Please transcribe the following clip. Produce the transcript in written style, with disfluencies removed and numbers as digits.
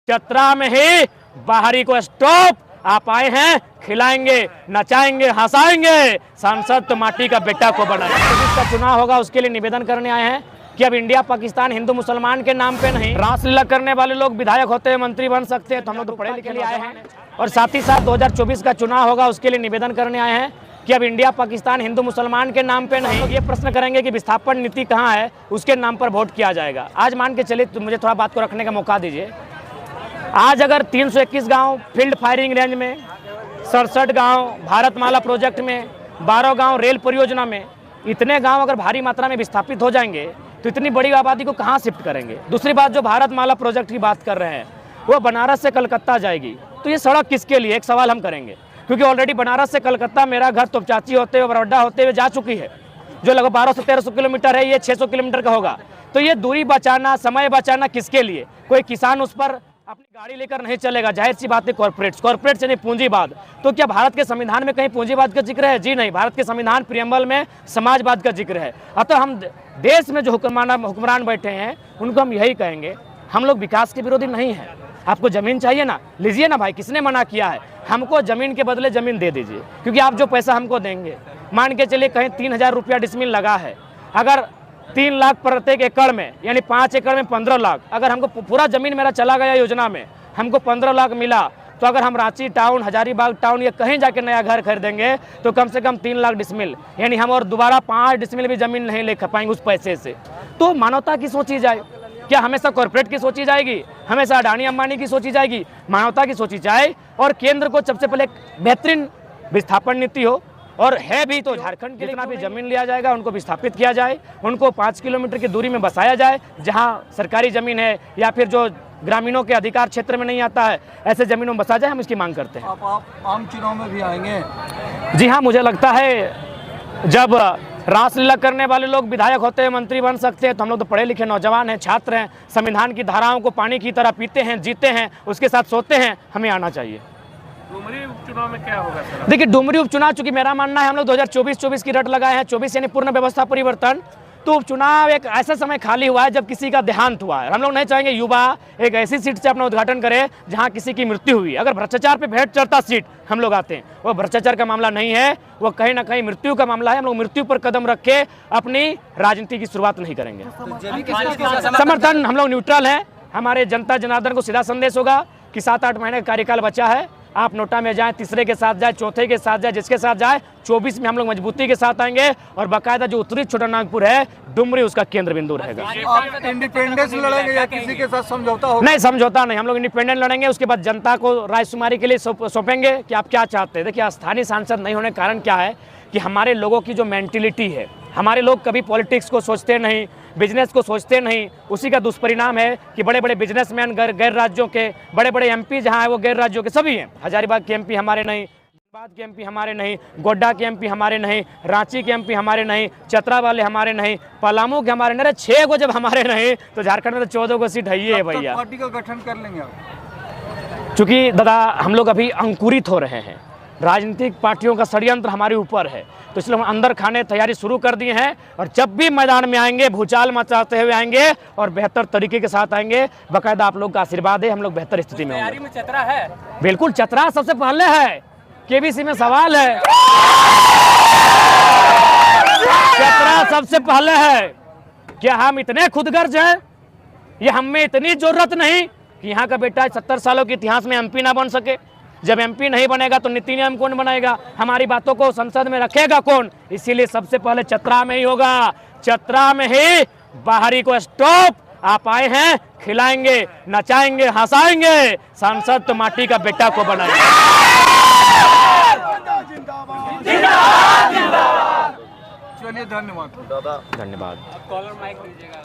चतरा में ही बाहरी को स्टॉप। आप आए हैं, खिलाएंगे, नचाएंगे, हंसाएंगे, सांसद तो माटी का बेटा को बनाएंगे। जिसका चुनाव होगा उसके लिए निवेदन करने आए हैं कि अब इंडिया पाकिस्तान हिंदू मुसलमान के नाम पे नहीं, रासलीला करने वाले लोग विधायक होते हैं, मंत्री बन सकते हैं, तो हम लोग तो पढ़े लिखे लिए आए हैं। और साथ ही साथ 2024 का चुनाव होगा उसके लिए निवेदन करने आए हैं कि अब इंडिया पाकिस्तान हिंदू मुसलमान के नाम पे नहीं, ये प्रश्न करेंगे कि विस्थापन नीति कहाँ है, उसके नाम पर वोट किया जाएगा। आज मान के चलिए, तो मुझे थोड़ा बात को रखने का मौका दीजिए। आज अगर 321 गांव फील्ड फायरिंग रेंज में, 67 गांव भारतमाला प्रोजेक्ट में, 12 गांव रेल परियोजना में, इतने गांव अगर भारी मात्रा में विस्थापित हो जाएंगे तो इतनी बड़ी आबादी को कहां शिफ्ट करेंगे। दूसरी बात, जो भारतमाला प्रोजेक्ट की बात कर रहे हैं वो बनारस से कलकत्ता जाएगी, तो ये सड़क किसके लिए, एक सवाल हम करेंगे। क्योंकि ऑलरेडी बनारस से कलकत्ता मेरा घर तोपचाची होते हुए, बरौडा होते हुए जा चुकी है, जो लगभग 1200 से 1300 किलोमीटर है, ये 600 किलोमीटर का होगा। तो ये दूरी बचाना, समय बचाना किसके लिए? कोई किसान उस पर अपनी गाड़ी लेकर नहीं चलेगा, जाहिर सी बात है कॉर्पोरेट यानी पूंजीवाद। तो क्या भारत के संविधान में कहीं पूंजीवाद का जिक्र है? जी नहीं, भारत के संविधान प्रियम्बल में समाजवाद का जिक्र है। अतः हम देश में जो हुक्मरान बैठे हैं उनको हम यही कहेंगे, हम लोग विकास के विरोधी नहीं हैं। आपको जमीन चाहिए ना, लीजिए ना भाई, किसने मना किया है? हमको जमीन के बदले जमीन दे दीजिए, क्योंकि आप जो पैसा हमको देंगे, मान के चलिए कहीं 3000 रुपया डिसमिल लगा है, अगर 3 लाख प्रत्येक एकड़ में, यानी 5 एकड़ में 15 लाख, अगर हमको पूरा जमीन मेरा चला गया योजना में, हमको 15 लाख मिला, तो अगर हम रांची टाउन, हजारीबाग टाउन या कहीं जाके नया घर खरीदेंगे तो कम से कम 3 लाख डिसमिल, यानी हम और दोबारा 5 डिसमिल भी जमीन नहीं ले पाएंगे उस पैसे से। तो मानवता की सोची जाए, क्या हमेशा कॉर्पोरेट की सोची जाएगी, हमेशा अडानी अंबानी की सोची जाएगी? मानवता की सोची जाए और केंद्र को सबसे पहले बेहतरीन विस्थापन नीति हो, और है भी तो झारखंड के लिए भी जमीन लिया जाएगा, उनको विस्थापित किया जाए, उनको 5 किलोमीटर की दूरी में बसाया जाए जहां सरकारी जमीन है, या फिर जो ग्रामीणों के अधिकार क्षेत्र में नहीं आता है, ऐसे जमीनों में बसा जाए। हम इसकी मांग करते हैं। आप आम चुनाव में भी आएंगे? जी हाँ, मुझे लगता है जब रासलीला करने वाले लोग विधायक होते हैं, मंत्री बन सकते हैं, तो हम लोग तो पढ़े लिखे नौजवान हैं, छात्र हैं, संविधान की धाराओं को पानी की तरह पीते हैं, जीते हैं, उसके साथ सोते हैं, हमें आना चाहिए। डुमरी उपचुनाव में क्या होगा सर? देखिए, डुमरी उपचुनाव, चूंकि मेरा मानना है हम लोग 2024 की रट लगाए हैं, 24 यानी पूर्ण व्यवस्था परिवर्तन, तो उपचुनाव एक ऐसा समय खाली हुआ है जब किसी का देहांत हुआ है। हम लोग नहीं चाहेंगे युवा एक ऐसी सीट से अपना उद्घाटन करे जहां किसी की मृत्यु हुई। अगर भ्रष्टाचार पे भेंट चढ़ता सीट हम लोग आते हैं, वो भ्रष्टाचार का मामला नहीं है, वो कहीं ना कहीं मृत्यु का मामला है। हम लोग मृत्यु पर कदम रख के अपनी राजनीति की शुरुआत नहीं करेंगे। समर्थन, हम लोग न्यूट्रल हैं। हमारे जनता जनार्दन को सीधा संदेश होगा कि 7-8 महीने का कार्यकाल बचा है, आप नोटा में जाएं, तीसरे के साथ जाए, चौथे के साथ जाए, जिसके साथ जाए, 24 में हम लोग मजबूती के साथ आएंगे, और बाकायदा जो उत्तरी छोटा नागपुर है, डुमरी उसका केंद्र बिंदु रहेगा। आप इंडिपेंडेंस लड़ेंगे या किसी के साथ समझौता होगा? नहीं, समझौता नहीं, हम लोग इंडिपेंडेंट लड़ेंगे। उसके बाद जनता को रायशुमारी के लिए सौंपेंगे कि आप क्या चाहते हैं। देखिए, स्थानीय सांसद नहीं होने का कारण क्या है कि हमारे लोगों की जो मेंटिलिटी है, हमारे लोग कभी पॉलिटिक्स को सोचते नहीं, बिजनेस को सोचते नहीं। उसी का दुष्परिणाम है कि बड़े बड़े बिजनेसमैन गैर राज्यों के, बड़े बड़े एमपी जहां है वो गैर राज्यों के सभी हैं। हजारीबाग के एमपी हमारे नहीं, धनबाद के एमपी हमारे नहीं, गोड्डा के एमपी हमारे नहीं, रांची के एमपी हमारे नहीं, चतरा वाले हमारे नहीं, पलामू के हमारे नहीं। 6 को जब हमारे नहीं तो झारखंड में तो 14 को सीट है ही है भैया। पार्टी का गठन कर लेंगे आप? चूंकि दादा हम लोग अभी अंकुरित हो रहे हैं, राजनीतिक पार्टियों का षड्यंत्र हमारे ऊपर है, तो इसलिए हम अंदर खाने तैयारी शुरू कर दिए हैं, और जब भी मैदान में आएंगे भूचाल मचाते हुए आएंगे और बेहतर तरीके के साथ आएंगे। बाकायदा आप लोग का आशीर्वाद है, हम लोग बेहतर स्थिति में होंगे। में चतरा है? बिल्कुल, चतरा सबसे पहले है, केबीसी में सवाल है, चतरा सबसे पहले है। क्या हम इतने खुदगर्ज हैं? ये हम में इतनी जरूरत नहीं कि यहाँ का बेटा 70 सालों के इतिहास में एमपी ना बन सके। जब एमपी नहीं बनेगा तो नीति नियम कौन बनाएगा? हमारी बातों को संसद में रखेगा कौन? इसीलिए सबसे पहले चतरा में ही होगा। चतरा में ही बाहरी को स्टॉप। आप आए हैं, खिलाएंगे, नचाएंगे, हंसाएंगे, सांसद तो माटी का बेटा को बनाएंगे। चलिए, धन्यवाद। धन्यवाद। कॉलर माइक लीजिएगा।